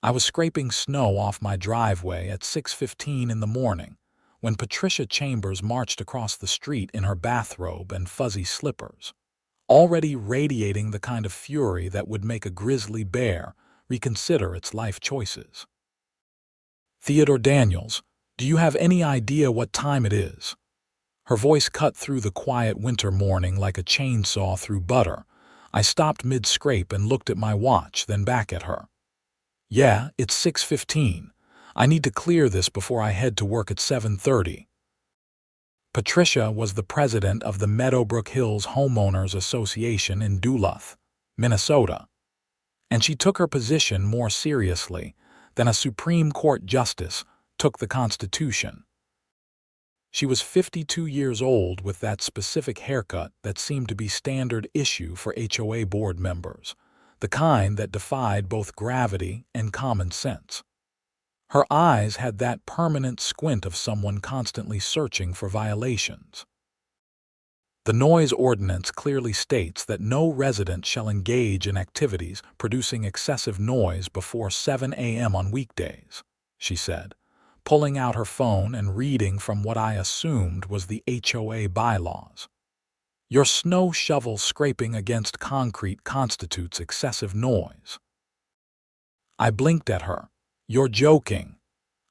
I was scraping snow off my driveway at 6:15 in the morning when Patricia Chambers marched across the street in her bathrobe and fuzzy slippers, already radiating the kind of fury that would make a grizzly bear reconsider its life choices. "Theodore Daniels, do you have any idea what time it is?" Her voice cut through the quiet winter morning like a chainsaw through butter. I stopped mid-scrape and looked at my watch, then back at her. "Yeah, it's 6:15. I need to clear this before I head to work at 7:30. Patricia was the president of the Meadowbrook Hills Homeowners Association in Duluth, Minnesota, and she took her position more seriously than a Supreme Court justice took the Constitution. She was 52 years old with that specific haircut that seemed to be standard issue for HOA board members, the kind that defied both gravity and common sense. Her eyes had that permanent squint of someone constantly searching for violations. The noise ordinance clearly states that no resident shall engage in activities producing excessive noise before 7 a.m. on weekdays, she said, pulling out her phone and reading from what I assumed was the HOA bylaws. "Your snow shovel scraping against concrete constitutes excessive noise." I blinked at her. "You're joking."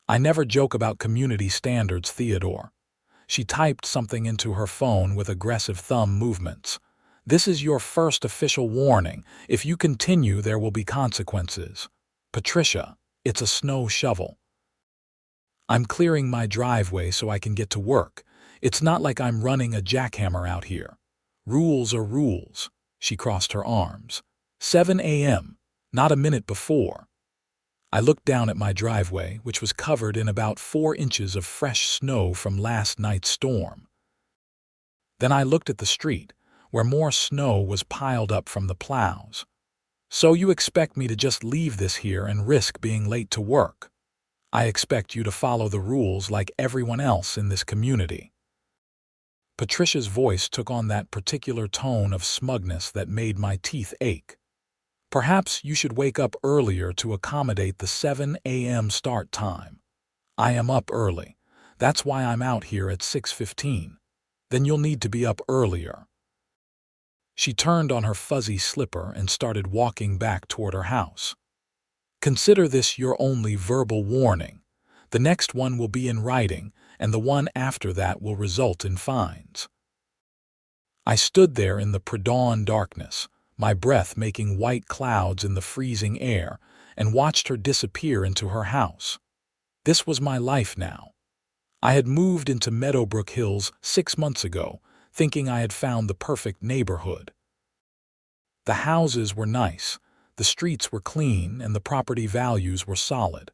"I never joke about community standards, Theodore." She typed something into her phone with aggressive thumb movements. "This is your first official warning. If you continue, there will be consequences. Patricia, it's a snow shovel. I'm clearing my driveway so I can get to work. It's not like I'm running a jackhammer out here. Rules are rules." She crossed her arms. 7 a.m., not a minute before." I looked down at my driveway, which was covered in about 4 inches of fresh snow from last night's storm. Then I looked at the street, where more snow was piled up from the plows. "So you expect me to just leave this here and risk being late to work? I expect you to follow the rules like everyone else in this community." Patricia's voice took on that particular tone of smugness that made my teeth ache. "Perhaps you should wake up earlier to accommodate the 7 a.m. start time." "I am up early. That's why I'm out here at 6:15. "Then you'll need to be up earlier." She turned on her fuzzy slipper and started walking back toward her house. "Consider this your only verbal warning. The next one will be in writing, and the one after that will result in fines." I stood there in the pre-dawn darkness, my breath making white clouds in the freezing air, and watched her disappear into her house. This was my life now. I had moved into Meadowbrook Hills 6 months ago, thinking I had found the perfect neighborhood. The houses were nice, the streets were clean, and the property values were solid.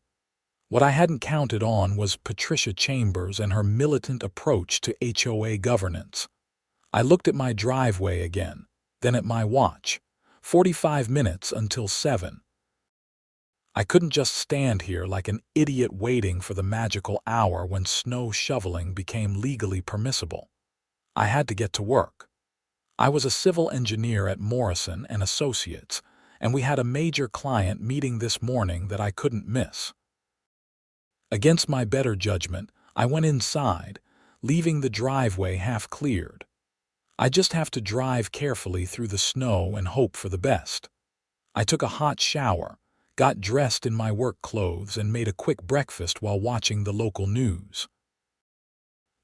What I hadn't counted on was Patricia Chambers and her militant approach to HOA governance. I looked at my driveway again, then at my watch. 45 minutes until 7. I couldn't just stand here like an idiot waiting for the magical hour when snow shoveling became legally permissible. I had to get to work. I was a civil engineer at Morrison and Associates, and we had a major client meeting this morning that I couldn't miss. Against my better judgment, I went inside, leaving the driveway half cleared. I just have to drive carefully through the snow and hope for the best. I took a hot shower, got dressed in my work clothes, and made a quick breakfast while watching the local news.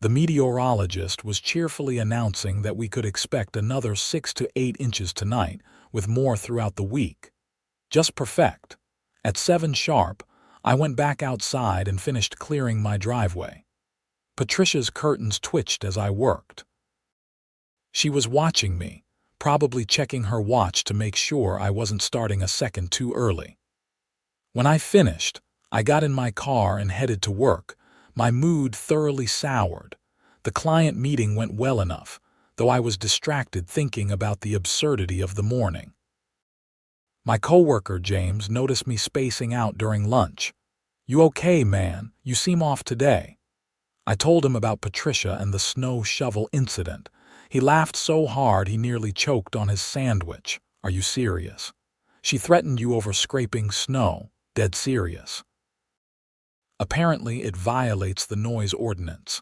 The meteorologist was cheerfully announcing that we could expect another 6 to 8 inches tonight, with more throughout the week. Just perfect. At 7 sharp, I went back outside and finished clearing my driveway. Patricia's curtains twitched as I worked. She was watching me, probably checking her watch to make sure I wasn't starting a second too early. When I finished, I got in my car and headed to work, my mood thoroughly soured. The client meeting went well enough, though I was distracted thinking about the absurdity of the morning. My coworker James noticed me spacing out during lunch. "You okay, man? You seem off today." I told him about Patricia and the snow shovel incident. He laughed so hard he nearly choked on his sandwich. "Are you serious? She threatened you over scraping snow?" Dead serious. Apparently, it violates the noise ordinance.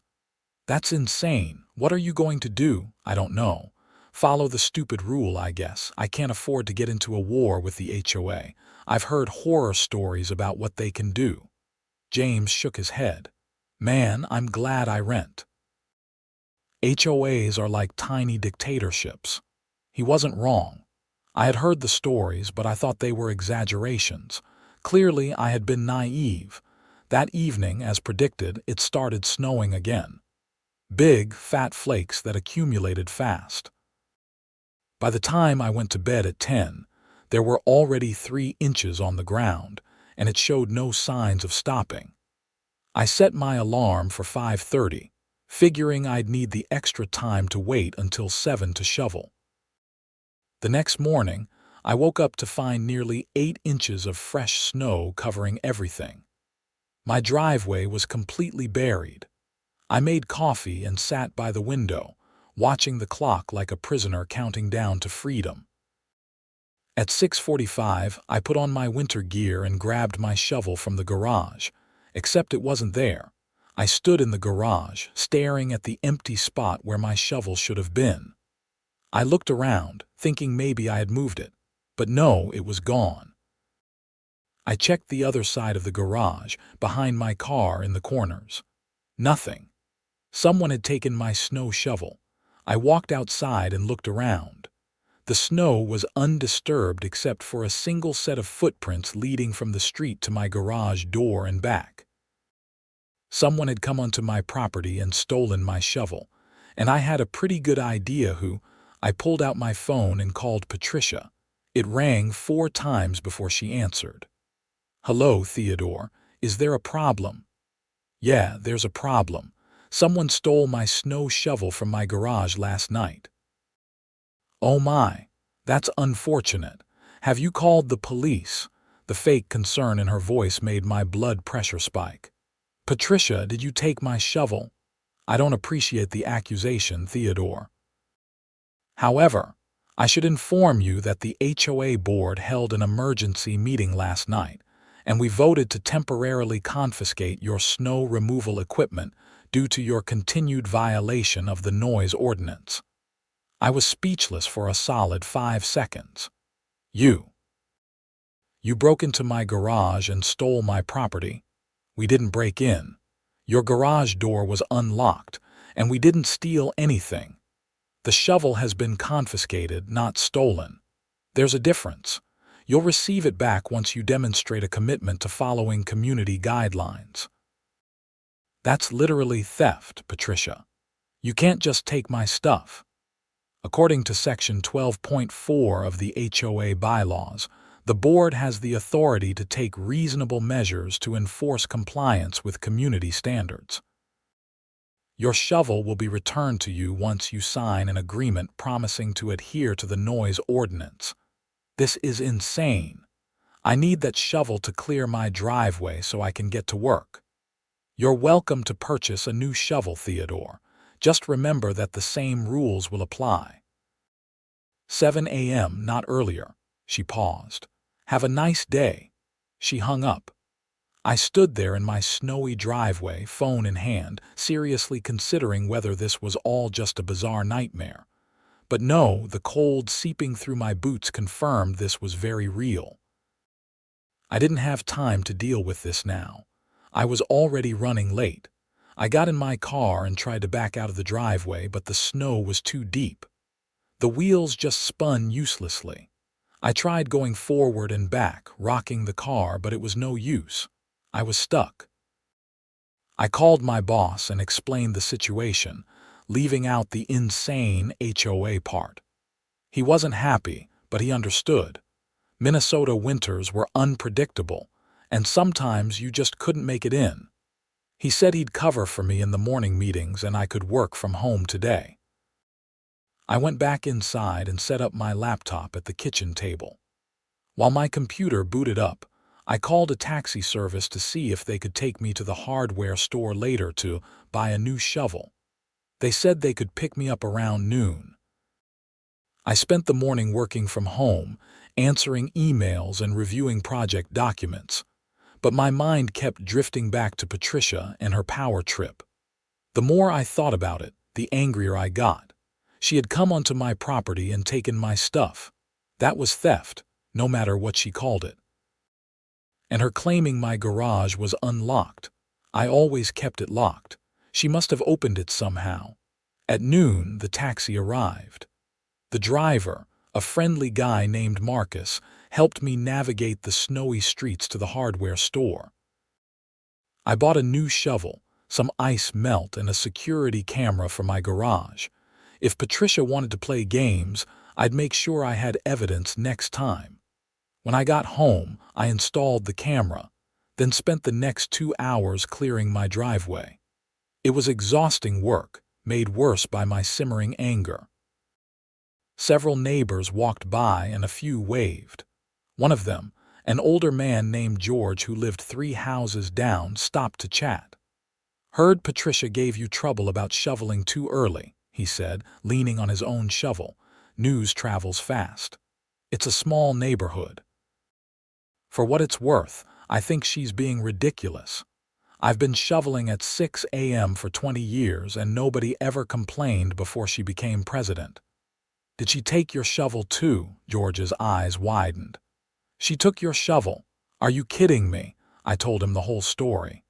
That's insane. What are you going to do? I don't know. Follow the stupid rule, I guess. I can't afford to get into a war with the HOA. I've heard horror stories about what they can do. James shook his head. Man, I'm glad I rent. HOAs are like tiny dictatorships. He wasn't wrong. I had heard the stories, but I thought they were exaggerations. Clearly, I had been naive. That evening, as predicted, it started snowing again. Big, fat flakes that accumulated fast. By the time I went to bed at 10, there were already 3 inches on the ground, and it showed no signs of stopping. I set my alarm for 5:30, figuring I'd need the extra time to wait until 7 to shovel. The next morning, I woke up to find nearly 8 inches of fresh snow covering everything. My driveway was completely buried. I made coffee and sat by the window, watching the clock like a prisoner counting down to freedom. At 6:45, I put on my winter gear and grabbed my shovel from the garage, except it wasn't there. I stood in the garage, staring at the empty spot where my shovel should have been. I looked around, thinking maybe I had moved it, but no, it was gone. I checked the other side of the garage, behind my car in the corners. Nothing. Someone had taken my snow shovel. I walked outside and looked around. The snow was undisturbed except for a single set of footprints leading from the street to my garage door and back. Someone had come onto my property and stolen my shovel, and I had a pretty good idea who. I pulled out my phone and called Patricia. It rang 4 times before she answered. Hello, Theodore. Is there a problem? Yeah, there's a problem. Someone stole my snow shovel from my garage last night. Oh my, that's unfortunate. Have you called the police? The fake concern in her voice made my blood pressure spike. Patricia, did you take my shovel? I don't appreciate the accusation, Theodore. However, I should inform you that the HOA board held an emergency meeting last night, and we voted to temporarily confiscate your snow removal equipment due to your continued violation of the noise ordinance. I was speechless for a solid 5 seconds. You broke into my garage and stole my property. We didn't break in. Your garage door was unlocked, and we didn't steal anything. The shovel has been confiscated, not stolen. There's a difference. You'll receive it back once you demonstrate a commitment to following community guidelines. That's literally theft, Patricia. You can't just take my stuff. According to Section 12.4 of the HOA bylaws, the board has the authority to take reasonable measures to enforce compliance with community standards. Your shovel will be returned to you once you sign an agreement promising to adhere to the noise ordinance. This is insane. I need that shovel to clear my driveway so I can get to work. You're welcome to purchase a new shovel, Theodore. Just remember that the same rules will apply. 7 a.m., not earlier. She paused. Have a nice day. She hung up. I stood there in my snowy driveway, phone in hand, seriously considering whether this was all just a bizarre nightmare. But no, the cold seeping through my boots confirmed this was very real. I didn't have time to deal with this now. I was already running late. I got in my car and tried to back out of the driveway, but the snow was too deep. The wheels just spun uselessly. I tried going forward and back, rocking the car, but it was no use. I was stuck. I called my boss and explained the situation, leaving out the insane HOA part. He wasn't happy, but he understood. Minnesota winters were unpredictable, and sometimes you just couldn't make it in. He said he'd cover for me in the morning meetings and I could work from home today. I went back inside and set up my laptop at the kitchen table. While my computer booted up, I called a taxi service to see if they could take me to the hardware store later to buy a new shovel. They said they could pick me up around noon. I spent the morning working from home, answering emails and reviewing project documents. but my mind kept drifting back to Patricia and her power trip. The more I thought about it, the angrier I got. She had come onto my property and taken my stuff. That was theft, no matter what she called it. And her claiming my garage was unlocked. I always kept it locked. She must have opened it somehow. At noon, the taxi arrived. The driver, a friendly guy named Marcus, helped me navigate the snowy streets to the hardware store. I bought a new shovel, some ice melt, and a security camera for my garage. If Patricia wanted to play games, I'd make sure I had evidence next time. When I got home, I installed the camera, then spent the next 2 hours clearing my driveway. It was exhausting work, made worse by my simmering anger. Several neighbors walked by and a few waved. One of them, an older man named George who lived 3 houses down, stopped to chat. "Heard Patricia gave you trouble about shoveling too early," he said, leaning on his own shovel. "News travels fast. It's a small neighborhood." For what it's worth, I think she's being ridiculous. I've been shoveling at 6 a.m. for 20 years and nobody ever complained before she became president. "Did she take your shovel too?" George's eyes widened. "She took your shovel? Are you kidding me?" I told him the whole story.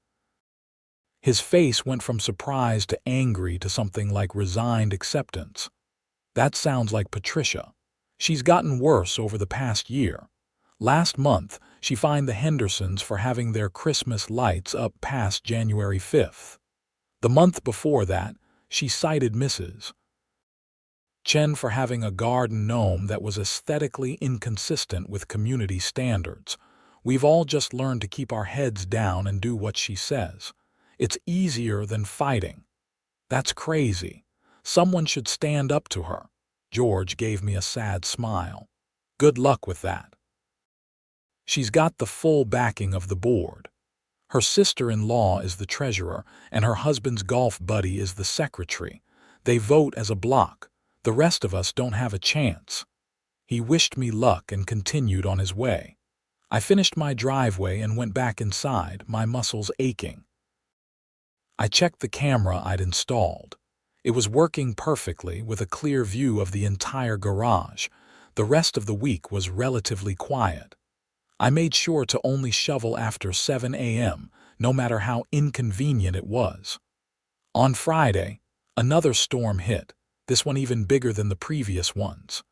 His face went from surprise to angry to something like resigned acceptance. "That sounds like Patricia. She's gotten worse over the past year. Last month, she fined the Hendersons for having their Christmas lights up past January 5th. The month before that, she cited Mrs. Chen for having a garden gnome that was aesthetically inconsistent with community standards. We've all just learned to keep our heads down and do what she says. It's easier than fighting." "That's crazy. Someone should stand up to her." George gave me a sad smile. "Good luck with that." She's got the full backing of the board. Her sister-in-law is the treasurer, and her husband's golf buddy is the secretary. They vote as a block. The rest of us don't have a chance. He wished me luck and continued on his way. I finished my driveway and went back inside, my muscles aching. I checked the camera I'd installed. It was working perfectly with a clear view of the entire garage. The rest of the week was relatively quiet. I made sure to only shovel after 7 a.m., no matter how inconvenient it was. On Friday, another storm hit, this one even bigger than the previous ones.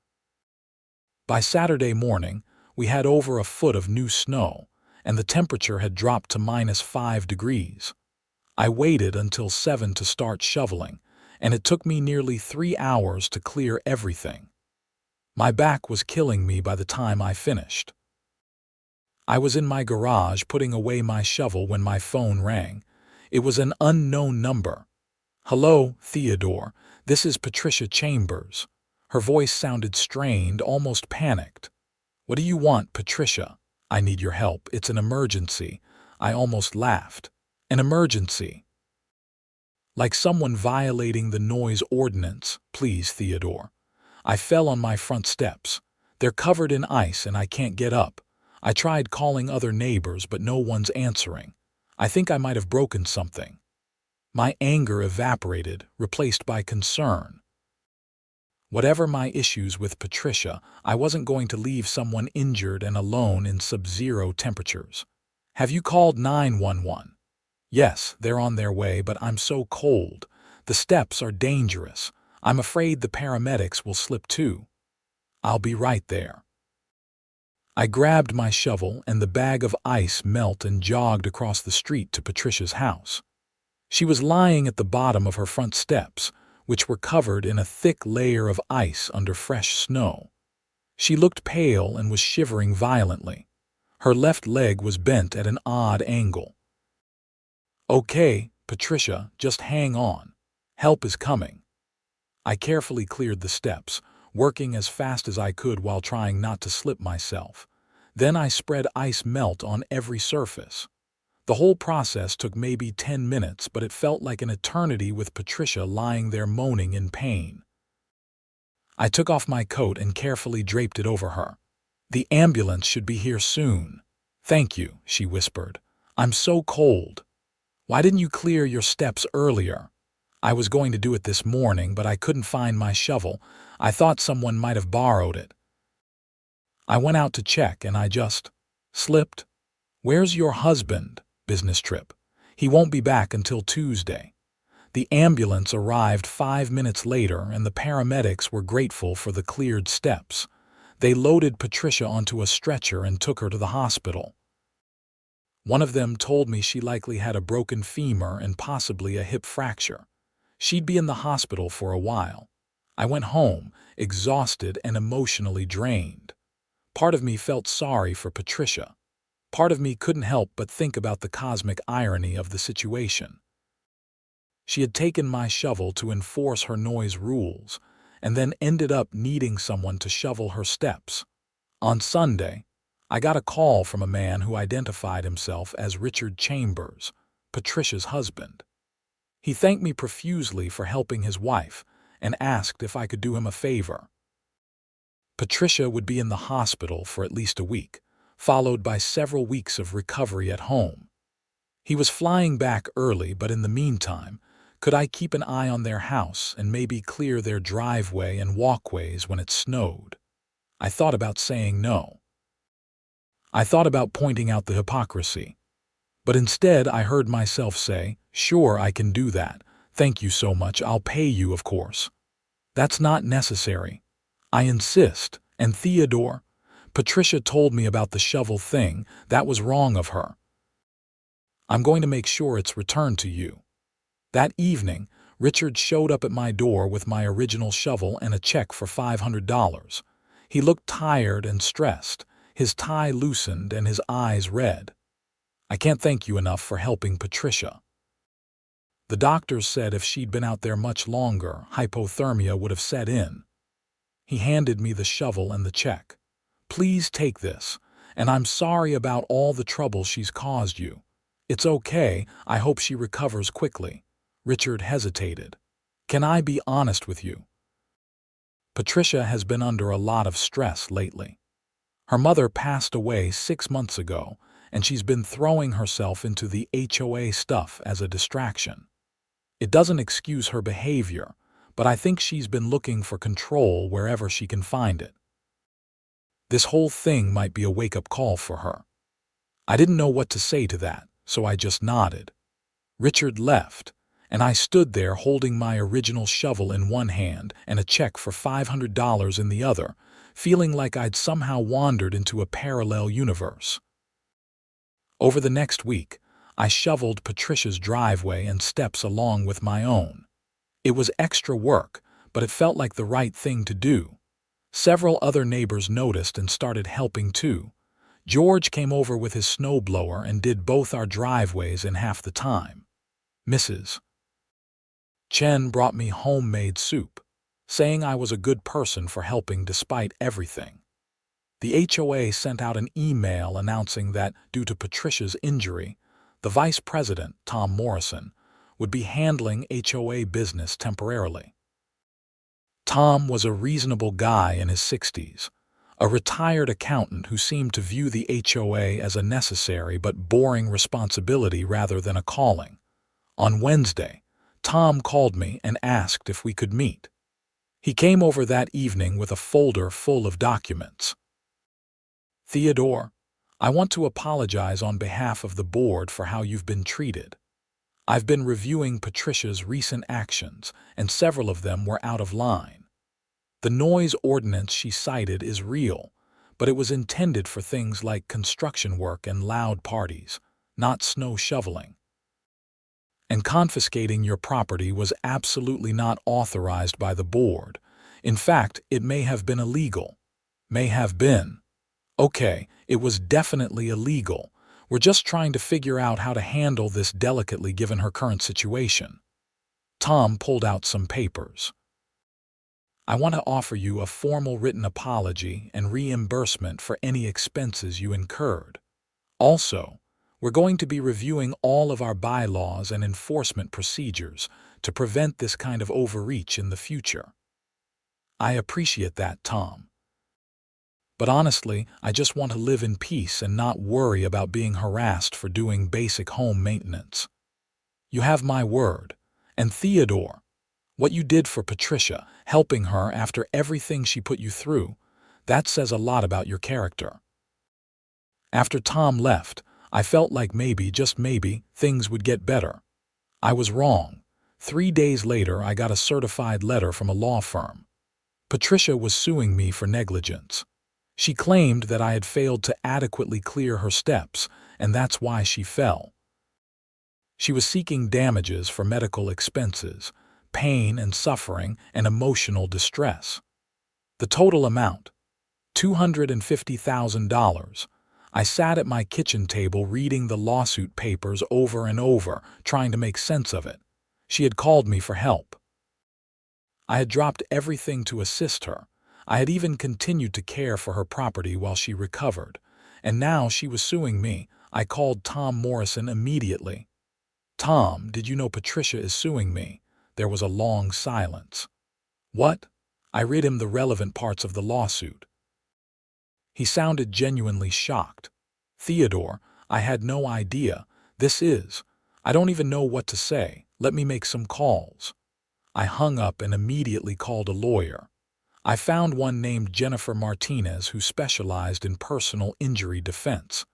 By Saturday morning, we had over a foot of new snow, and the temperature had dropped to -5 degrees. I waited until 7 to start shoveling, and it took me nearly 3 hours to clear everything. My back was killing me by the time I finished. I was in my garage putting away my shovel when my phone rang. It was an unknown number. "Hello, Theodore. This is Patricia Chambers." Her voice sounded strained, almost panicked. "What do you want, Patricia?" "I need your help. It's an emergency." I almost laughed. "An emergency?" "Like someone violating the noise ordinance, please, Theodore." I fell on my front steps. They're covered in ice and I can't get up. I tried calling other neighbors, but no one's answering. I think I might have broken something. My anger evaporated, replaced by concern. Whatever my issues with Patricia, I wasn't going to leave someone injured and alone in sub-zero temperatures. "Have you called 911? "Yes, they're on their way, but I'm so cold. The steps are dangerous. I'm afraid the paramedics will slip too." "I'll be right there." I grabbed my shovel and the bag of ice melt and jogged across the street to Patricia's house. She was lying at the bottom of her front steps, which were covered in a thick layer of ice under fresh snow. She looked pale and was shivering violently. Her left leg was bent at an odd angle. "Okay, Patricia, just hang on. Help is coming." I carefully cleared the steps, working as fast as I could while trying not to slip myself. Then I spread ice melt on every surface. The whole process took maybe 10 minutes, but it felt like an eternity with Patricia lying there moaning in pain. I took off my coat and carefully draped it over her. "The ambulance should be here soon." "Thank you," she whispered. I'm so cold. Why didn't you clear your steps earlier? I was going to do it this morning, but I couldn't find my shovel. I thought someone might have borrowed it. I went out to check and I just slipped. Where's your husband? Business trip. He won't be back until Tuesday. The ambulance arrived 5 minutes later and the paramedics were grateful for the cleared steps. They loaded Patricia onto a stretcher and took her to the hospital. One of them told me she likely had a broken femur and possibly a hip fracture. She'd be in the hospital for a while. I went home, exhausted and emotionally drained. Part of me felt sorry for Patricia. Part of me couldn't help but think about the cosmic irony of the situation. She had taken my shovel to enforce her noise rules, and then ended up needing someone to shovel her steps. On Sunday, I got a call from a man who identified himself as Richard Chambers, Patricia's husband. He thanked me profusely for helping his wife and asked if I could do him a favor. Patricia would be in the hospital for at least a week, followed by several weeks of recovery at home. He was flying back early, but in the meantime, could I keep an eye on their house and maybe clear their driveway and walkways when it snowed? I thought about saying no. I thought about pointing out the hypocrisy. But instead I heard myself say, "Sure, I can do that. Thank you so much. I'll pay you, of course." That's not necessary. I insist. And Theodore, Patricia told me about the shovel thing. That was wrong of her. I'm going to make sure it's returned to you. That evening, Richard showed up at my door with my original shovel and a check for $500. He looked tired and stressed, his tie loosened and his eyes red. "I can't thank you enough for helping Patricia. The doctors said if she'd been out there much longer, hypothermia would have set in." He handed me the shovel and the check. "Please take this, and I'm sorry about all the trouble she's caused you. It's okay, I hope she recovers quickly." Richard hesitated. "Can I be honest with you? Patricia has been under a lot of stress lately. Her mother passed away 6 months ago, and she's been throwing herself into the HOA stuff as a distraction. It doesn't excuse her behavior, but I think she's been looking for control wherever she can find it. This whole thing might be a wake-up call for her." I didn't know what to say to that, so I just nodded. Richard left, and I stood there holding my original shovel in one hand and a check for $500 in the other, feeling like I'd somehow wandered into a parallel universe. Over the next week, I shoveled Patricia's driveway and steps along with my own. It was extra work, but it felt like the right thing to do. Several other neighbors noticed and started helping too. George came over with his snowblower and did both our driveways in half the time. Mrs. Chen brought me homemade soup, saying I was a good person for helping despite everything. The HOA sent out an email announcing that, due to Patricia's injury, the vice president, Tom Morrison, would be handling HOA business temporarily. Tom was a reasonable guy in his 60s, a retired accountant who seemed to view the HOA as a necessary but boring responsibility rather than a calling. On Wednesday, Tom called me and asked if we could meet. He came over that evening with a folder full of documents. "Theodore, I want to apologize on behalf of the board for how you've been treated. I've been reviewing Patricia's recent actions, and several of them were out of line. The noise ordinance she cited is real, but it was intended for things like construction work and loud parties, not snow shoveling. And confiscating your property was absolutely not authorized by the board. In fact, it may have been illegal." May have been. Okay, it was definitely illegal. We're just trying to figure out how to handle this delicately given her current situation. Tom pulled out some papers. "I want to offer you a formal written apology and reimbursement for any expenses you incurred. Also, we're going to be reviewing all of our bylaws and enforcement procedures to prevent this kind of overreach in the future." "I appreciate that, Tom." But honestly, I just want to live in peace and not worry about being harassed for doing basic home maintenance. You have my word. And Theodore, what you did for Patricia, helping her after everything she put you through, that says a lot about your character. After Tom left, I felt like maybe, just maybe, things would get better. I was wrong. 3 days later, I got a certified letter from a law firm. Patricia was suing me for negligence. She claimed that I had failed to adequately clear her steps, and that's why she fell. She was seeking damages for medical expenses, pain and suffering, and emotional distress. The total amount, $250,000. I sat at my kitchen table reading the lawsuit papers over and over, trying to make sense of it. She had called me for help. I had dropped everything to assist her. I had even continued to care for her property while she recovered. And now she was suing me. I called Tom Morrison immediately. "Tom, did you know Patricia is suing me?" There was a long silence. "What?" I read him the relevant parts of the lawsuit. He sounded genuinely shocked. "Theodore, I had no idea. I don't even know what to say. Let me make some calls." I hung up and immediately called a lawyer. I found one named Jennifer Martinez who specialized in personal injury defense.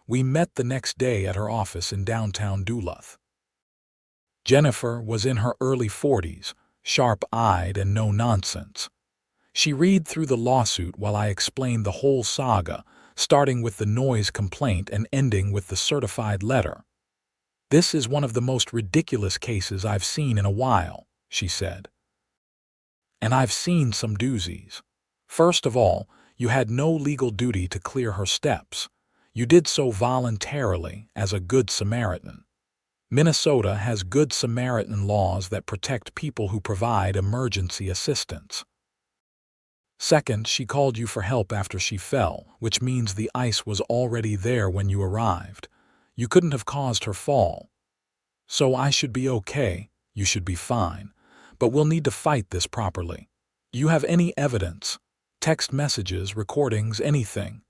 We met the next day at her office in downtown Duluth. Jennifer was in her early 40s, sharp-eyed and no nonsense. She read through the lawsuit while I explained the whole saga, starting with the noise complaint and ending with the certified letter. "This is one of the most ridiculous cases I've seen in a while," she said. "And I've seen some doozies. First of all, you had no legal duty to clear her steps. You did so voluntarily, as a Good Samaritan. Minnesota has Good Samaritan laws that protect people who provide emergency assistance. Second, she called you for help after she fell, which means the ice was already there when you arrived. You couldn't have caused her fall. So I should be okay, you should be fine, but we'll need to fight this properly. You have any evidence? Text messages, recordings, anything?"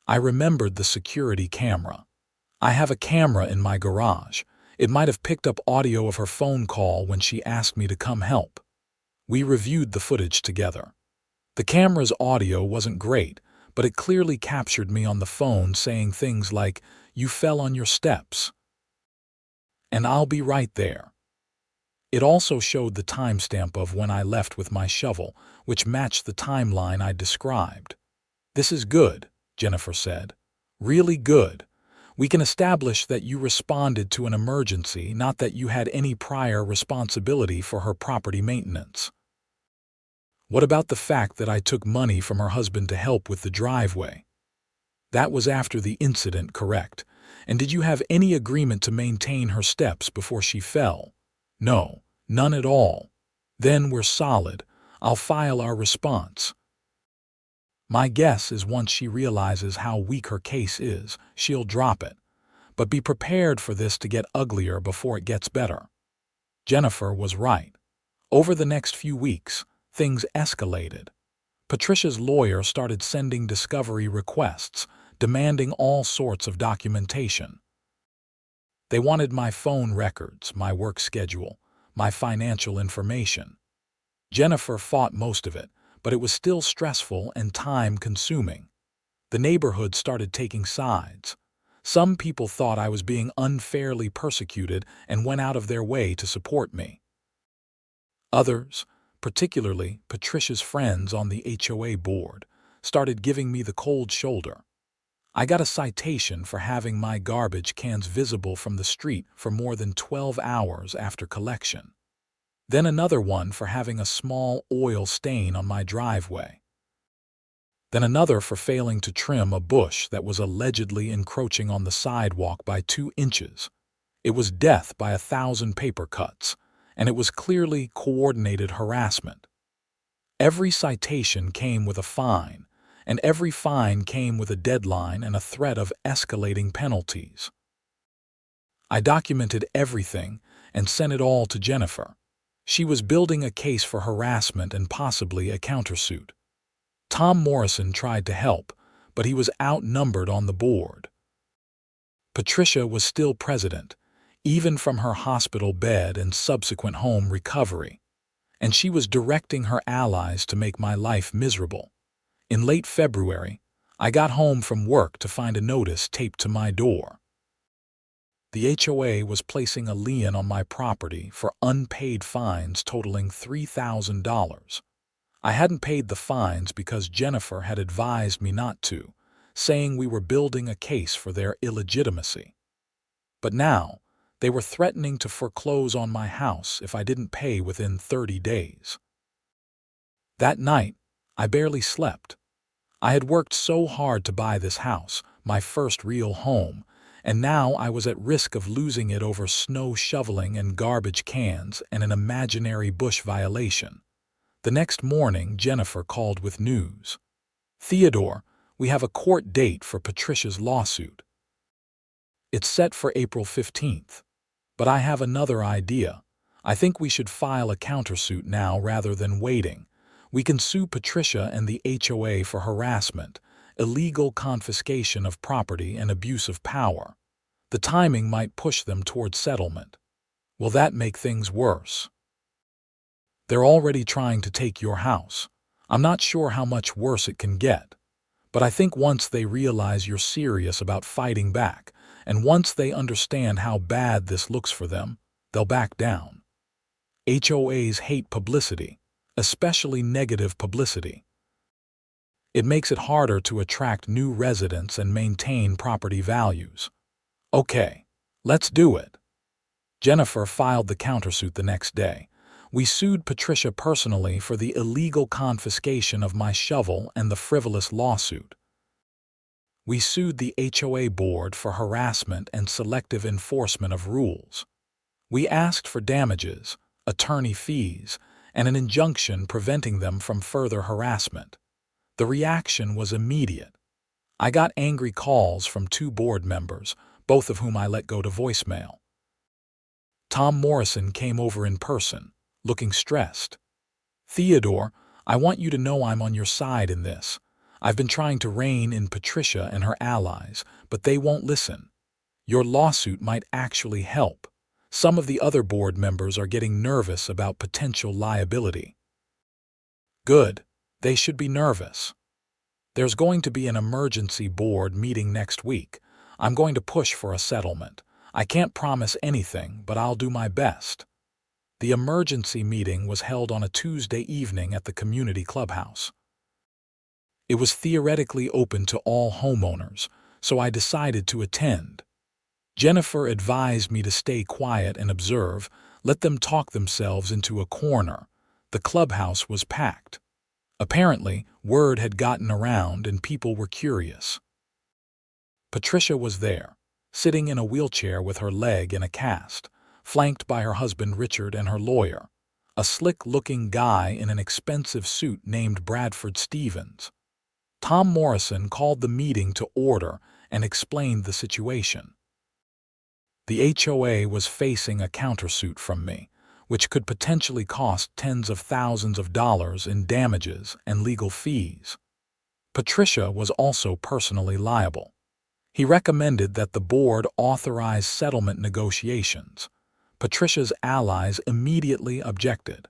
I remembered the security camera. "I have a camera in my garage. It might have picked up audio of her phone call when she asked me to come help." We reviewed the footage together. The camera's audio wasn't great, but it clearly captured me on the phone saying things like, "You fell on your steps," and "I'll be right there." It also showed the timestamp of when I left with my shovel, which matched the timeline I described. "This is good," Jennifer said. "Really good. We can establish that you responded to an emergency, not that you had any prior responsibility for her property maintenance." "What about the fact that I took money from her husband to help with the driveway?" "That was after the incident, correct? And did you have any agreement to maintain her steps before she fell?" "No, none at all." "Then we're solid. I'll file our response. My guess is once she realizes how weak her case is, she'll drop it. But be prepared for this to get uglier before it gets better." Jennifer was right. Over the next few weeks, things escalated. Patricia's lawyer started sending discovery requests, demanding all sorts of documentation. They wanted my phone records, my work schedule, my financial information. Jennifer fought most of it, but it was still stressful and time-consuming. The neighborhood started taking sides. Some people thought I was being unfairly persecuted and went out of their way to support me. Others, particularly Patricia's friends on the HOA board, started giving me the cold shoulder. I got a citation for having my garbage cans visible from the street for more than 12 hours after collection. Then another one for having a small oil stain on my driveway. Then another for failing to trim a bush that was allegedly encroaching on the sidewalk by 2 inches. It was death by 1,000 paper cuts, and it was clearly coordinated harassment. Every citation came with a fine, and every fine came with a deadline and a threat of escalating penalties. I documented everything and sent it all to Jennifer. She was building a case for harassment and possibly a countersuit. Tom Morrison tried to help, but he was outnumbered on the board. Patricia was still president, even from her hospital bed and subsequent home recovery, and she was directing her allies to make my life miserable. In late February, I got home from work to find a notice taped to my door. The HOA was placing a lien on my property for unpaid fines totaling $3,000. I hadn't paid the fines because Jennifer had advised me not to, saying we were building a case for their illegitimacy. But now, they were threatening to foreclose on my house if I didn't pay within 30 days. That night, I barely slept. I had worked so hard to buy this house, my first real home, and now I was at risk of losing it over snow shoveling and garbage cans and an imaginary bush violation. The next morning, Jennifer called with news. "Theodore, we have a court date for Patricia's lawsuit. It's set for April 15th. But I have another idea. I think we should file a countersuit now rather than waiting. We can sue Patricia and the HOA for harassment, illegal confiscation of property, and abuse of power. The timing might push them toward settlement. Will that make things worse? They're already trying to take your house. I'm not sure how much worse it can get. But I think once they realize you're serious about fighting back, and once they understand how bad this looks for them, they'll back down. HOAs hate publicity, especially negative publicity. It makes it harder to attract new residents and maintain property values. Okay, let's do it." Jennifer filed the countersuit the next day. We sued Patricia personally for the illegal confiscation of my shovel and the frivolous lawsuit. We sued the HOA board for harassment and selective enforcement of rules. We asked for damages, attorney fees, and an injunction preventing them from further harassment. The reaction was immediate. I got angry calls from 2 board members, both of whom I let go to voicemail. Tom Morrison came over in person, looking stressed. "Theodore, I want you to know I'm on your side in this. I've been trying to rein in Patricia and her allies, but they won't listen. Your lawsuit might actually help. Some of the other board members are getting nervous about potential liability." Good. They should be nervous. There's going to be an emergency board meeting next week. I'm going to push for a settlement. I can't promise anything, but I'll do my best. The emergency meeting was held on a Tuesday evening at the community clubhouse. It was theoretically open to all homeowners, so I decided to attend. Jennifer advised me to stay quiet and observe, let them talk themselves into a corner. The clubhouse was packed. Apparently, word had gotten around and people were curious. Patricia was there, sitting in a wheelchair with her leg in a cast, flanked by her husband Richard and her lawyer, a slick-looking guy in an expensive suit named Bradford Stevens. Tom Morrison called the meeting to order and explained the situation. The HOA was facing a countersuit from me, which could potentially cost tens of thousands of dollars in damages and legal fees. Patricia was also personally liable. He recommended that the board authorize settlement negotiations. Patricia's allies immediately objected.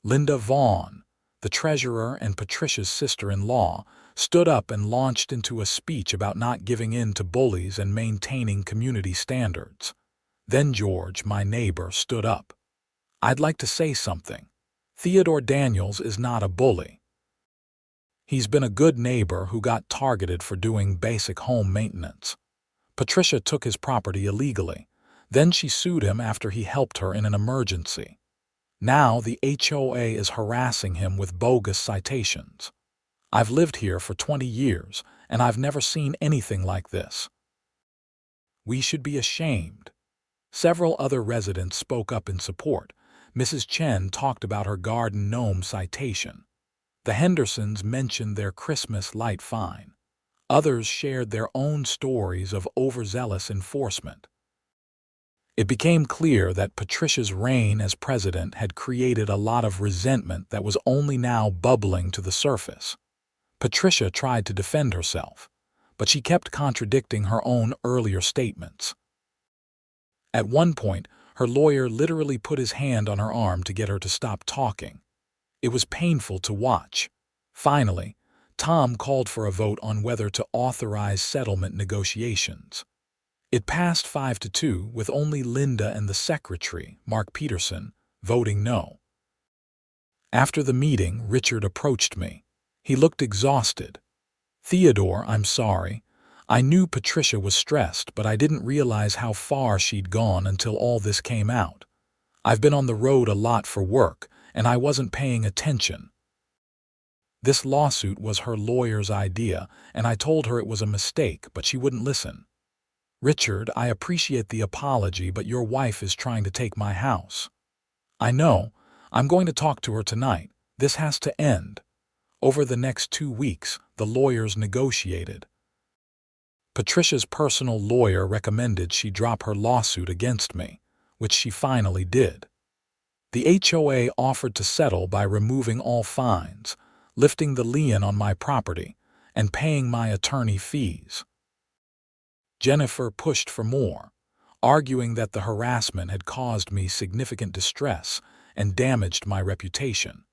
Linda Vaughn, the treasurer and Patricia's sister-in-law, stood up and launched into a speech about not giving in to bullies and maintaining community standards. Then George, my neighbor, stood up. "I'd like to say something. Theodore Daniels is not a bully. He's been a good neighbor who got targeted for doing basic home maintenance. Patricia took his property illegally. Then she sued him after he helped her in an emergency. Now the HOA is harassing him with bogus citations. I've lived here for 20 years, and I've never seen anything like this. We should be ashamed." Several other residents spoke up in support. Mrs. Chen talked about her garden gnome citation. The Hendersons mentioned their Christmas light fine. Others shared their own stories of overzealous enforcement. It became clear that Patricia's reign as president had created a lot of resentment that was only now bubbling to the surface. Patricia tried to defend herself, but she kept contradicting her own earlier statements. At one point, her lawyer literally put his hand on her arm to get her to stop talking. It was painful to watch. Finally, Tom called for a vote on whether to authorize settlement negotiations. It passed 5-2, with only Linda and the secretary, Mark Peterson, voting no. After the meeting, Richard approached me. He looked exhausted. "Theodore, I'm sorry. I knew Patricia was stressed, but I didn't realize how far she'd gone until all this came out. I've been on the road a lot for work, and I wasn't paying attention." This lawsuit was her lawyer's idea, and I told her it was a mistake, but she wouldn't listen. "Richard, I appreciate the apology, but your wife is trying to take my house." "I know. I'm going to talk to her tonight. This has to end." Over the next 2 weeks, the lawyers negotiated. Patricia's personal lawyer recommended she drop her lawsuit against me, which she finally did. The HOA offered to settle by removing all fines, lifting the lien on my property, and paying my attorney fees. Jennifer pushed for more, arguing that the harassment had caused me significant distress and damaged my reputation.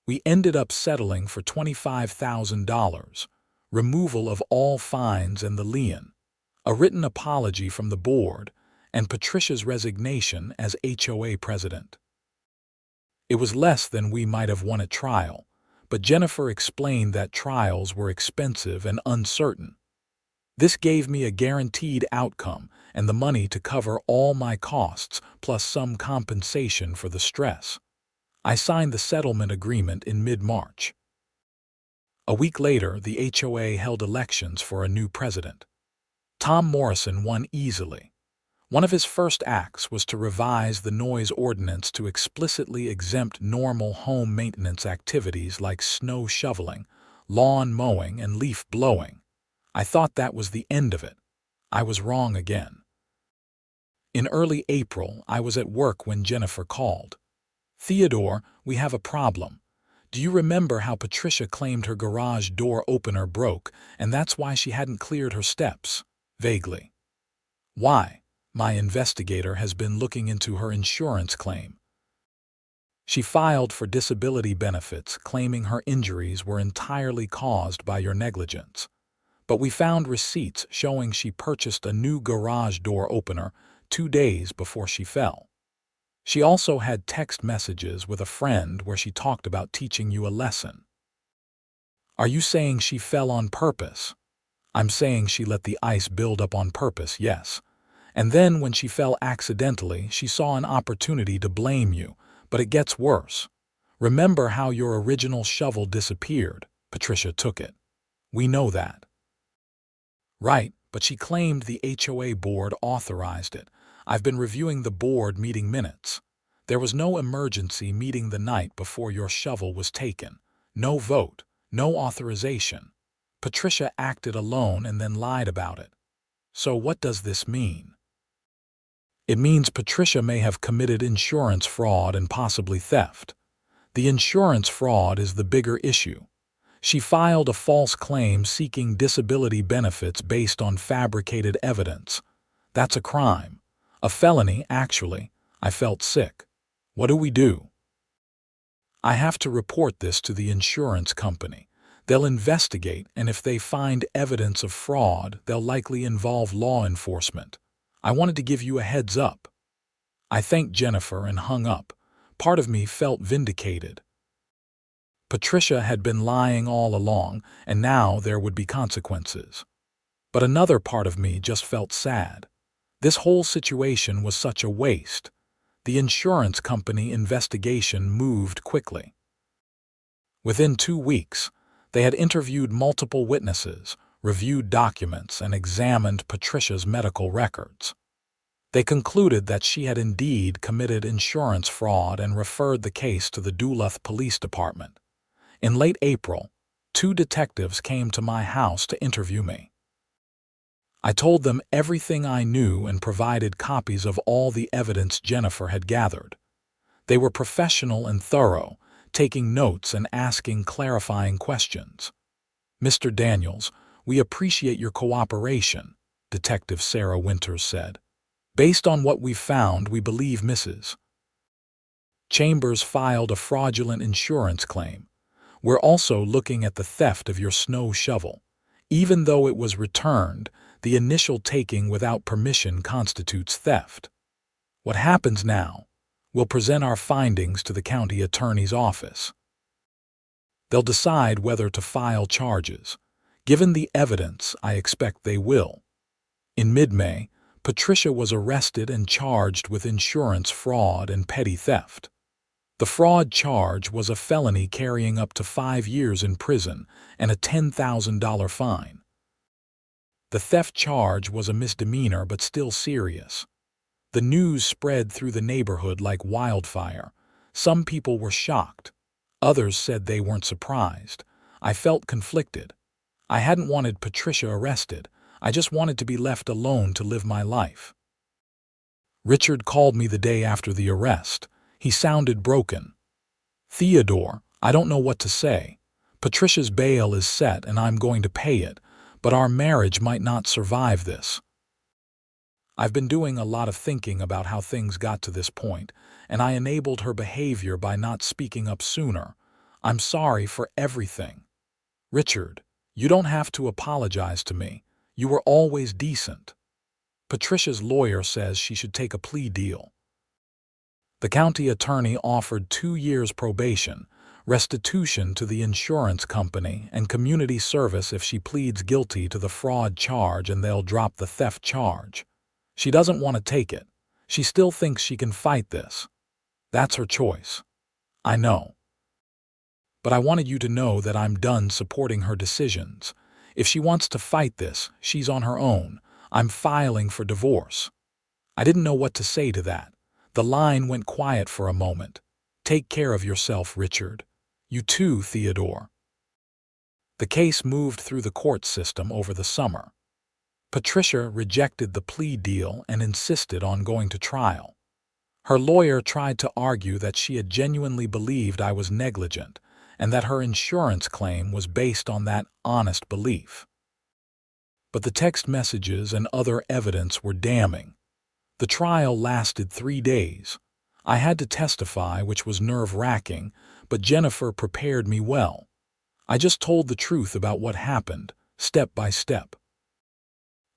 We ended up settling for $25,000, removal of all fines and the lien, a written apology from the board, and Patricia's resignation as HOA president. It was less than we might have won at trial, but Jennifer explained that trials were expensive and uncertain. This gave me a guaranteed outcome and the money to cover all my costs plus some compensation for the stress. I signed the settlement agreement in mid-March. A week later, the HOA held elections for a new president. Tom Morrison won easily. One of his first acts was to revise the noise ordinance to explicitly exempt normal home maintenance activities like snow shoveling, lawn mowing, and leaf blowing. I thought that was the end of it. I was wrong again. In early April, I was at work when Jennifer called. "Theodore, we have a problem. Do you remember how Patricia claimed her garage door opener broke, and that's why she hadn't cleared her steps?" Vaguely. "Why?" "My investigator has been looking into her insurance claim. She filed for disability benefits, claiming her injuries were entirely caused by your negligence. But we found receipts showing she purchased a new garage door opener 2 days before she fell. She also had text messages with a friend where she talked about teaching you a lesson." "Are you saying she fell on purpose?" "I'm saying she let the ice build up on purpose, yes. And then when she fell accidentally, she saw an opportunity to blame you, but it gets worse. Remember how your original shovel disappeared? Patricia took it. We know that." "Right, but she claimed the HOA board authorized it. I've been reviewing the board meeting minutes. There was no emergency meeting the night before your shovel was taken. No vote, no authorization. Patricia acted alone and then lied about it. So what does this mean?" "It means Patricia may have committed insurance fraud and possibly theft. The insurance fraud is the bigger issue. She filed a false claim seeking disability benefits based on fabricated evidence. That's a crime. A felony, actually. I felt sick. What do we do?" "I have to report this to the insurance company. They'll investigate, and if they find evidence of fraud, they'll likely involve law enforcement. I wanted to give you a heads up." I thanked Jennifer and hung up. Part of me felt vindicated. Patricia had been lying all along, and now there would be consequences. But another part of me just felt sad. This whole situation was such a waste. The insurance company investigation moved quickly. Within 2 weeks, they had interviewed multiple witnesses, reviewed documents, and examined Patricia's medical records. They concluded that she had indeed committed insurance fraud and referred the case to the Duluth Police Department. In late April, 2 detectives came to my house to interview me. I told them everything I knew and provided copies of all the evidence Jennifer had gathered. They were professional and thorough, taking notes and asking clarifying questions. "Mr. Daniels, we appreciate your cooperation," Detective Sarah Winters said. "Based on what we've found, we believe Mrs. Chambers filed a fraudulent insurance claim. We're also looking at the theft of your snow shovel. Even though it was returned, the initial taking without permission constitutes theft. What happens now? We'll present our findings to the county attorney's office. They'll decide whether to file charges. Given the evidence, I expect they will." In mid-May, Patricia was arrested and charged with insurance fraud and petty theft. The fraud charge was a felony carrying up to 5 years in prison and a $10,000 fine. The theft charge was a misdemeanor but still serious. The news spread through the neighborhood like wildfire. Some people were shocked. Others said they weren't surprised. I felt conflicted. I hadn't wanted Patricia arrested. I just wanted to be left alone to live my life. Richard called me the day after the arrest. He sounded broken. "Theodore, I don't know what to say. Patricia's bail is set and I'm going to pay it, but our marriage might not survive this. I've been doing a lot of thinking about how things got to this point, and I enabled her behavior by not speaking up sooner. I'm sorry for everything. Richard, you don't have to apologize to me. You were always decent." Patricia's lawyer says she should take a plea deal. The county attorney offered 2 years probation, restitution to the insurance company, and community service if she pleads guilty to the fraud charge, and they'll drop the theft charge. She doesn't want to take it. She still thinks she can fight this. That's her choice. I know. But I wanted you to know that I'm done supporting her decisions. If she wants to fight this, she's on her own. I'm filing for divorce. I didn't know what to say to that. The line went quiet for a moment. "Take care of yourself, Richard. You too, Theodore." The case moved through the court system over the summer. Patricia rejected the plea deal and insisted on going to trial. Her lawyer tried to argue that she had genuinely believed I was negligent and that her insurance claim was based on that honest belief. But the text messages and other evidence were damning. The trial lasted 3 days. I had to testify, which was nerve-wracking, but Jennifer prepared me well. I just told the truth about what happened, step by step.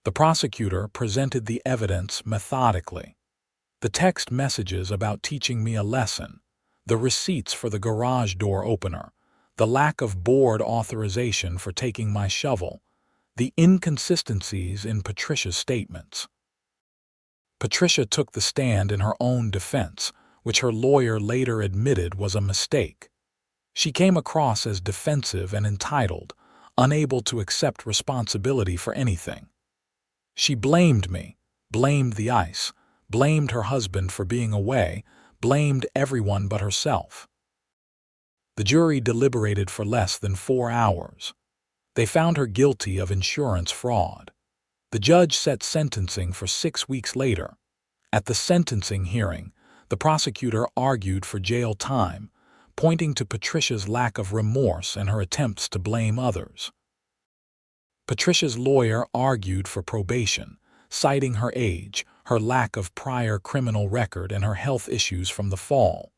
The prosecutor presented the evidence methodically. The text messages about teaching me a lesson, the receipts for the garage door opener, the lack of board authorization for taking my shovel, the inconsistencies in Patricia's statements. Patricia took the stand in her own defense, which her lawyer later admitted was a mistake. She came across as defensive and entitled, unable to accept responsibility for anything. She blamed me, blamed the ice, blamed her husband for being away, blamed everyone but herself. The jury deliberated for less than 4 hours. They found her guilty of insurance fraud. The judge set sentencing for 6 weeks later. At the sentencing hearing, the prosecutor argued for jail time, pointing to Patricia's lack of remorse and her attempts to blame others. Patricia's lawyer argued for probation, citing her age, her lack of prior criminal record, and her health issues from the fall.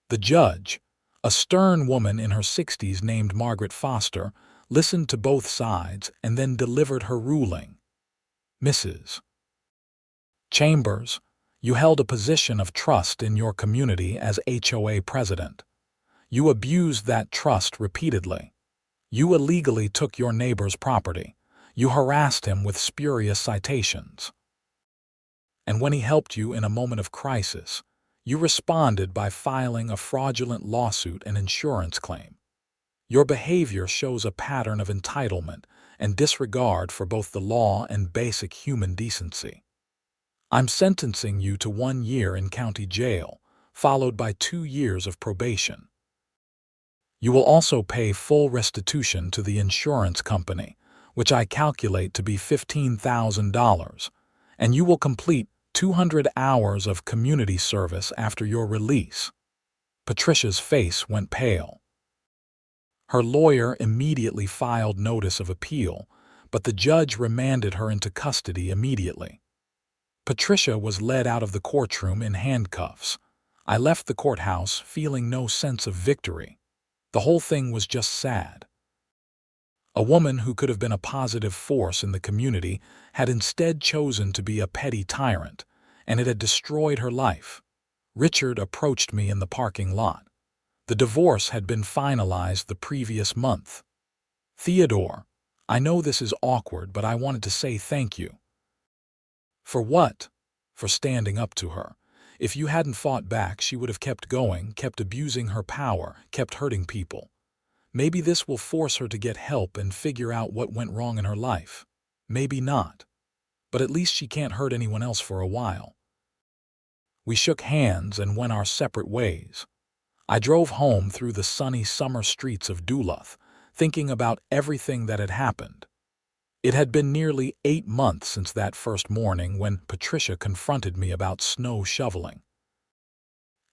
The judge, a stern woman in her 60s named Margaret Foster, listened to both sides and then delivered her ruling. "Mrs. Chambers, you held a position of trust in your community as HOA president. You abused that trust repeatedly. You illegally took your neighbor's property. You harassed him with spurious citations. And when he helped you in a moment of crisis, you responded by filing a fraudulent lawsuit and insurance claim. Your behavior shows a pattern of entitlement and disregard for both the law and basic human decency. I'm sentencing you to 1 year in county jail, followed by 2 years of probation. You will also pay full restitution to the insurance company, which I calculate to be $15,000, and you will complete 200 hours of community service after your release." Patricia's face went pale. Her lawyer immediately filed notice of appeal, but the judge remanded her into custody immediately. Patricia was led out of the courtroom in handcuffs. I left the courthouse feeling no sense of victory. The whole thing was just sad. A woman who could have been a positive force in the community had instead chosen to be a petty tyrant, and it had destroyed her life. Richard approached me in the parking lot. The divorce had been finalized the previous month. "Theodore, I know this is awkward, but I wanted to say thank you." "For what?" "For standing up to her. If you hadn't fought back, she would have kept going, kept abusing her power, kept hurting people. Maybe this will force her to get help and figure out what went wrong in her life. Maybe not. But at least she can't hurt anyone else for a while." We shook hands and went our separate ways. I drove home through the sunny summer streets of Duluth, thinking about everything that had happened. It had been nearly 8 months since that first morning when Patricia confronted me about snow shoveling.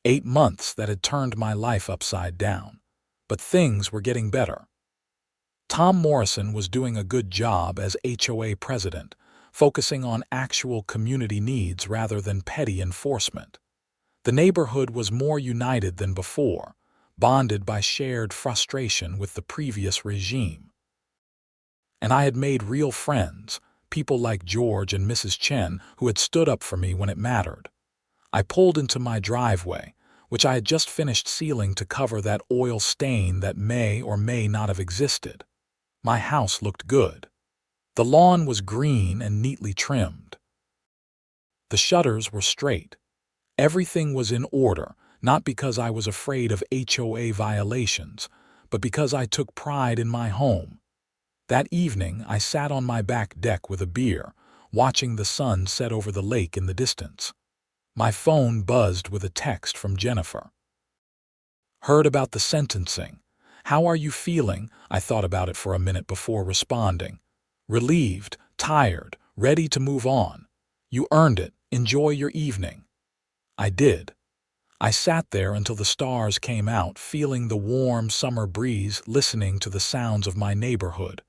8 months that had turned my life upside down. But things were getting better. Tom Morrison was doing a good job as HOA president, focusing on actual community needs rather than petty enforcement. The neighborhood was more united than before, bonded by shared frustration with the previous regime. And I had made real friends, people like George and Mrs. Chen who had stood up for me when it mattered. I pulled into my driveway, which I had just finished sealing to cover that oil stain that may or may not have existed. My house looked good. The lawn was green and neatly trimmed. The shutters were straight. Everything was in order, not because I was afraid of HOA violations, but because I took pride in my home. That evening, I sat on my back deck with a beer, watching the sun set over the lake in the distance. My phone buzzed with a text from Jennifer. "Heard about the sentencing. How are you feeling?" I thought about it for a minute before responding. "Relieved, tired, ready to move on. You earned it. Enjoy your evening." I did. I sat there until the stars came out, feeling the warm summer breeze, listening to the sounds of my neighborhood.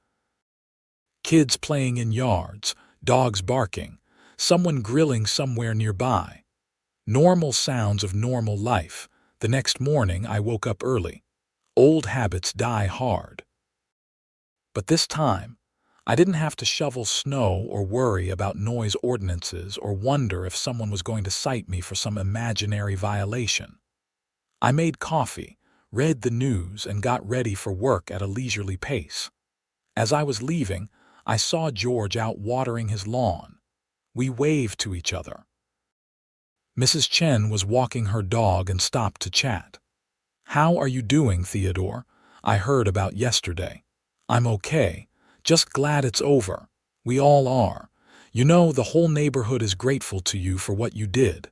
Kids playing in yards, dogs barking, someone grilling somewhere nearby. Normal sounds of normal life. The next morning I woke up early. Old habits die hard. But this time, I didn't have to shovel snow or worry about noise ordinances or wonder if someone was going to cite me for some imaginary violation. I made coffee, read the news, and got ready for work at a leisurely pace. As I was leaving, I saw George out watering his lawn. We waved to each other. Mrs. Chen was walking her dog and stopped to chat. "How are you doing, Theodore? I heard about yesterday." "I'm okay. Just glad it's over. We all are. You know, the whole neighborhood is grateful to you for what you did.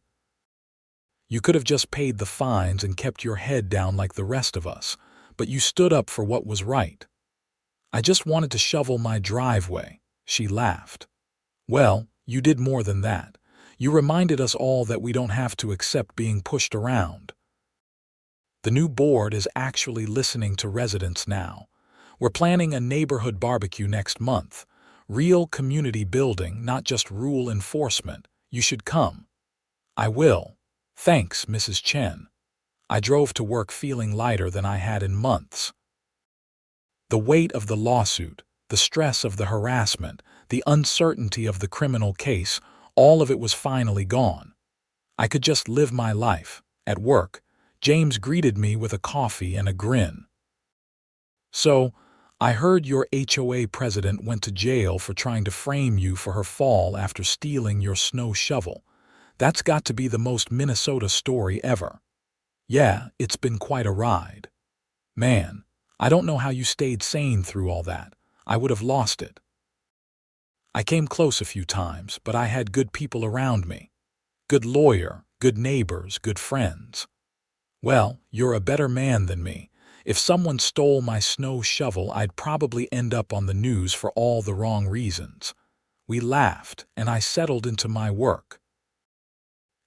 You could have just paid the fines and kept your head down like the rest of us, but you stood up for what was right." "I just wanted to shovel my driveway," she laughed. "Well, you did more than that. You reminded us all that we don't have to accept being pushed around. The new board is actually listening to residents now. We're planning a neighborhood barbecue next month. Real community building, not just rule enforcement. You should come." "I will. Thanks, Mrs. Chen." I drove to work feeling lighter than I had in months. The weight of the lawsuit, the stress of the harassment, the uncertainty of the criminal case, all of it was finally gone. I could just live my life. At work, James greeted me with a coffee and a grin. "So, I heard your HOA president went to jail for trying to frame you for her fall after stealing your snow shovel. That's got to be the most Minnesota story ever." "Yeah, it's been quite a ride. Man, I don't know how you stayed sane through all that. I would have lost it." "I came close a few times, but I had good people around me. Good lawyer, good neighbors, good friends." "Well, you're a better man than me, If someone stole my snow shovel, I'd probably end up on the news for all the wrong reasons. We laughed, and I settled into my work.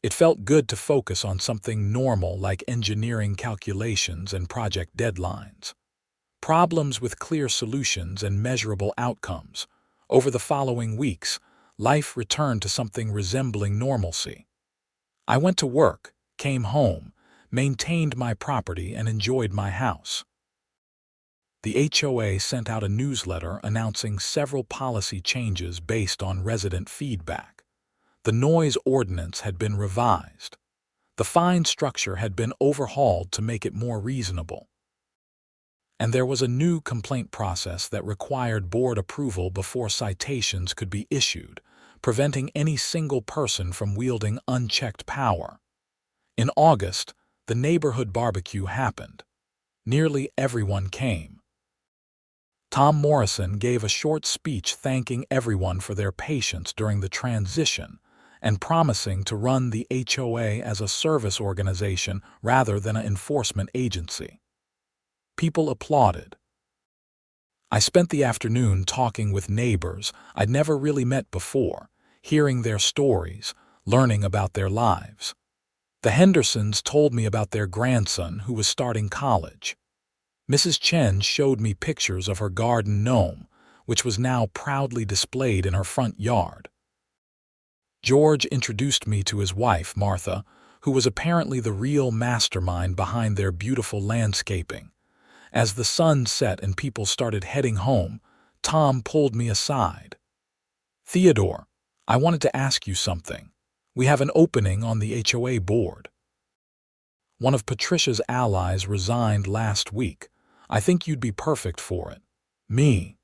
It felt good to focus on something normal like engineering calculations and project deadlines. Problems with clear solutions and measurable outcomes. Over the following weeks, life returned to something resembling normalcy. I went to work, came home, maintained my property, and enjoyed my house. The HOA sent out a newsletter announcing several policy changes based on resident feedback. The noise ordinance had been revised. The fine structure had been overhauled to make it more reasonable. And there was a new complaint process that required board approval before citations could be issued, preventing any single person from wielding unchecked power. In August, the neighborhood barbecue happened. Nearly everyone came. Tom Morrison gave a short speech thanking everyone for their patience during the transition and promising to run the HOA as a service organization rather than an enforcement agency. People applauded. I spent the afternoon talking with neighbors I'd never really met before, hearing their stories, learning about their lives. The Hendersons told me about their grandson who was starting college. Mrs. Chen showed me pictures of her garden gnome, which was now proudly displayed in her front yard. George introduced me to his wife, Martha, who was apparently the real mastermind behind their beautiful landscaping. As the sun set and people started heading home, Tom pulled me aside. "Theodore, I wanted to ask you something. We have an opening on the HOA board. One of Patricia's allies resigned last week. I think you'd be perfect for it." Me.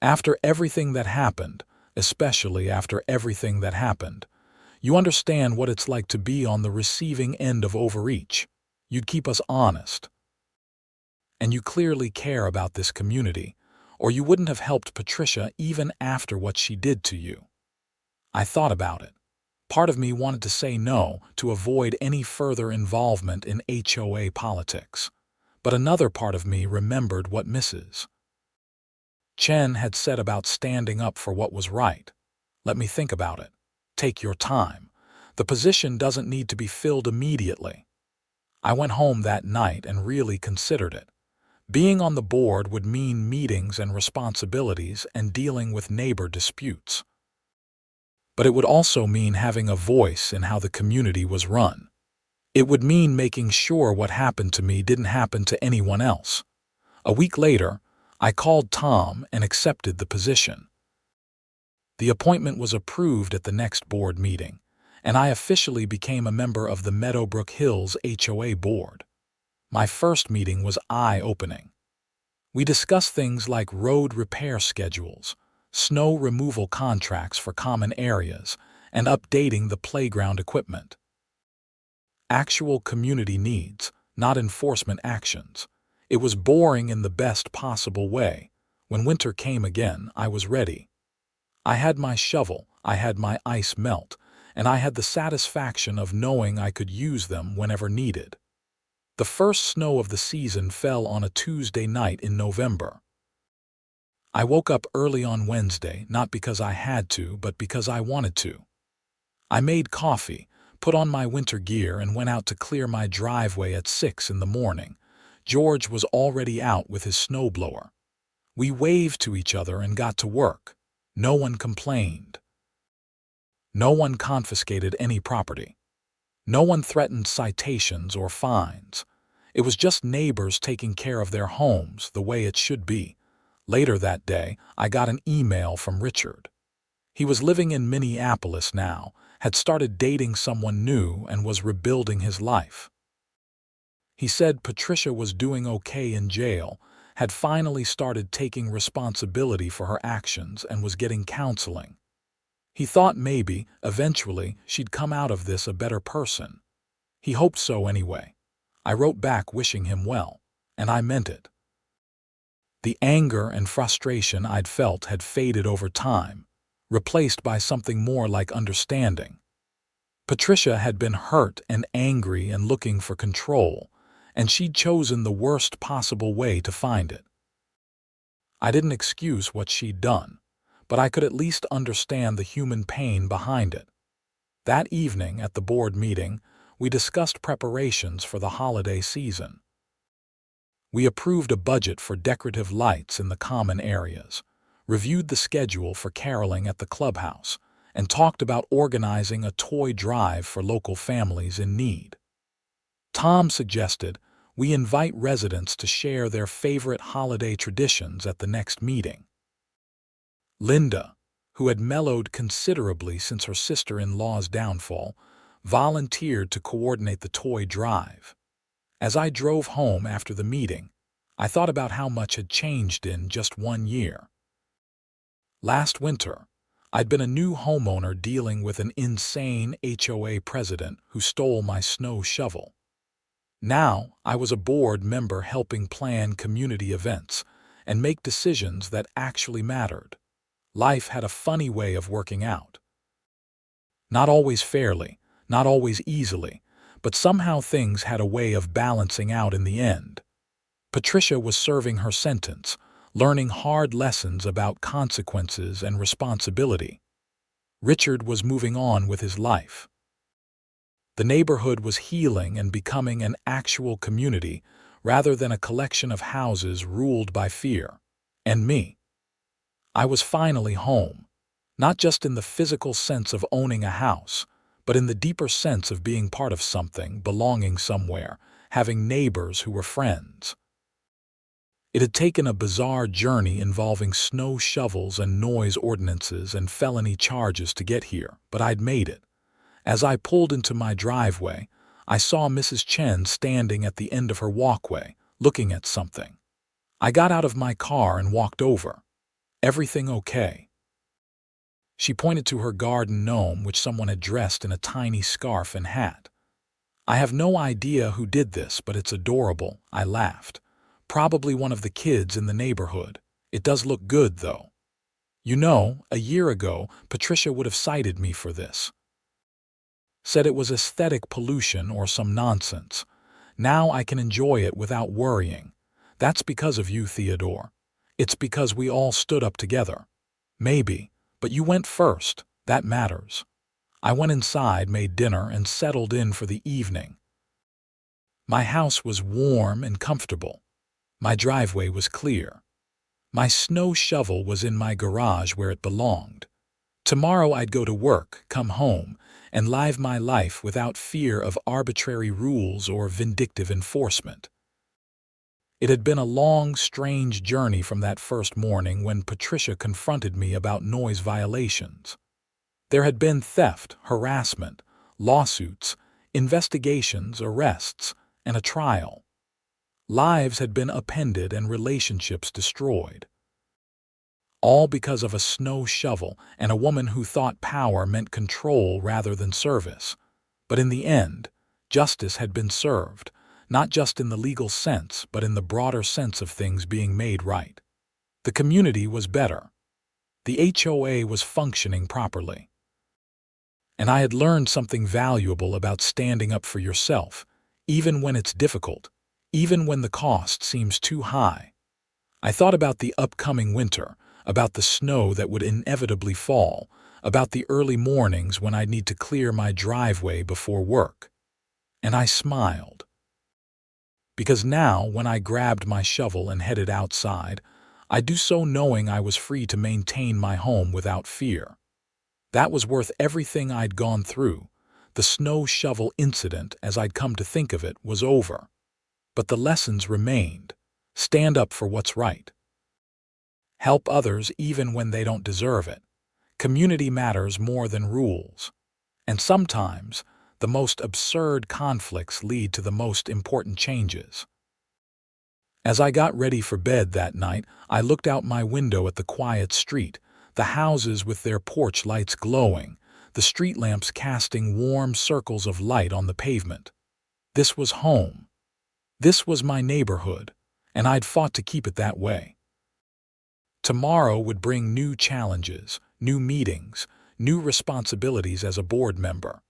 After everything that happened, especially after everything that happened, you understand what it's like to be on the receiving end of overreach. You'd keep us honest. And you clearly care about this community, or you wouldn't have helped Patricia even after what she did to you. I thought about it. Part of me wanted to say no to avoid any further involvement in HOA politics. But another part of me remembered what Mrs. Chen had said about standing up for what was right. Let me think about it. Take your time. The position doesn't need to be filled immediately. I went home that night and really considered it. Being on the board would mean meetings and responsibilities and dealing with neighbor disputes. But it would also mean having a voice in how the community was run. It would mean making sure what happened to me didn't happen to anyone else. A week later, I called Tom and accepted the position. The appointment was approved at the next board meeting, and I officially became a member of the Meadowbrook Hills HOA board. My first meeting was eye-opening. We discussed things like road repair schedules, snow removal contracts for common areas, and updating the playground equipment. Actual community needs, not enforcement actions. It was boring in the best possible way. When winter came again, I was ready. I had my shovel, I had my ice melt, and I had the satisfaction of knowing I could use them whenever needed. The first snow of the season fell on a Tuesday night in November. I woke up early on Wednesday, not because I had to, but because I wanted to. I made coffee, put on my winter gear, and went out to clear my driveway at 6 in the morning. George was already out with his snowblower. We waved to each other and got to work. No one complained. No one confiscated any property. No one threatened citations or fines. It was just neighbors taking care of their homes the way it should be. Later that day, I got an email from Richard. He was living in Minneapolis now, had started dating someone new, and was rebuilding his life. He said Patricia was doing okay in jail, had finally started taking responsibility for her actions, and was getting counseling. He thought maybe, eventually, she'd come out of this a better person. He hoped so anyway. I wrote back wishing him well, and I meant it. The anger and frustration I'd felt had faded over time, replaced by something more like understanding. Patricia had been hurt and angry and looking for control, and she'd chosen the worst possible way to find it. I didn't excuse what she'd done, but I could at least understand the human pain behind it. That evening at the board meeting, we discussed preparations for the holiday season. We approved a budget for decorative lights in the common areas, reviewed the schedule for caroling at the clubhouse, and talked about organizing a toy drive for local families in need. Tom suggested we invite residents to share their favorite holiday traditions at the next meeting. Linda, who had mellowed considerably since her sister-in-law's downfall, volunteered to coordinate the toy drive. As I drove home after the meeting, I thought about how much had changed in just 1 year. Last winter, I'd been a new homeowner dealing with an insane HOA president who stole my snow shovel. Now, I was a board member helping plan community events and make decisions that actually mattered. Life had a funny way of working out. Not always fairly, not always easily, but somehow things had a way of balancing out in the end. Patricia was serving her sentence, learning hard lessons about consequences and responsibility. Richard was moving on with his life. The neighborhood was healing and becoming an actual community rather than a collection of houses ruled by fear. And me. I was finally home, not just in the physical sense of owning a house, but in the deeper sense of being part of something, belonging somewhere, having neighbors who were friends. It had taken a bizarre journey involving snow shovels and noise ordinances and felony charges to get here, but I'd made it. As I pulled into my driveway, I saw Mrs. Chen standing at the end of her walkway, looking at something. I got out of my car and walked over. "Everything okay?" She pointed to her garden gnome, which someone had dressed in a tiny scarf and hat. "I have no idea who did this, but it's adorable," I laughed. "Probably one of the kids in the neighborhood. It does look good, though. You know, a year ago, Patricia would have cited me for this. Said it was aesthetic pollution or some nonsense. Now I can enjoy it without worrying. That's because of you, Theodore. It's because we all stood up together. Maybe, but you went first. That matters." I went inside, made dinner, and settled in for the evening. My house was warm and comfortable. My driveway was clear. My snow shovel was in my garage where it belonged. Tomorrow I'd go to work, come home, and live my life without fear of arbitrary rules or vindictive enforcement. It had been a long, strange journey from that first morning when Patricia confronted me about noise violations. There had been theft, harassment, lawsuits, investigations, arrests, and a trial. Lives had been upended and relationships destroyed. All because of a snow shovel and a woman who thought power meant control rather than service. But in the end, justice had been served, not just in the legal sense, but in the broader sense of things being made right. The community was better. The HOA was functioning properly. And I had learned something valuable about standing up for yourself, even when it's difficult, even when the cost seems too high. I thought about the upcoming winter, about the snow that would inevitably fall, about the early mornings when I'd need to clear my driveway before work. And I smiled. Because now, when I grabbed my shovel and headed outside, I'd do so knowing I was free to maintain my home without fear. That was worth everything I'd gone through. The snow shovel incident, as I'd come to think of it, was over. But the lessons remained. Stand up for what's right. Help others even when they don't deserve it. Community matters more than rules. And sometimes, the most absurd conflicts lead to the most important changes. As I got ready for bed that night, I looked out my window at the quiet street, the houses with their porch lights glowing, the street lamps casting warm circles of light on the pavement. This was home. This was my neighborhood, and I'd fought to keep it that way. Tomorrow would bring new challenges, new meetings, new responsibilities as a board member.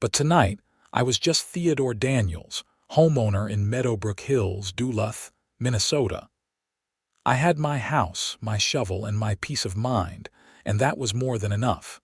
But tonight, I was just Theodore Daniels, homeowner in Meadowbrook Hills, Duluth, Minnesota. I had my house, my shovel, and my peace of mind, and that was more than enough.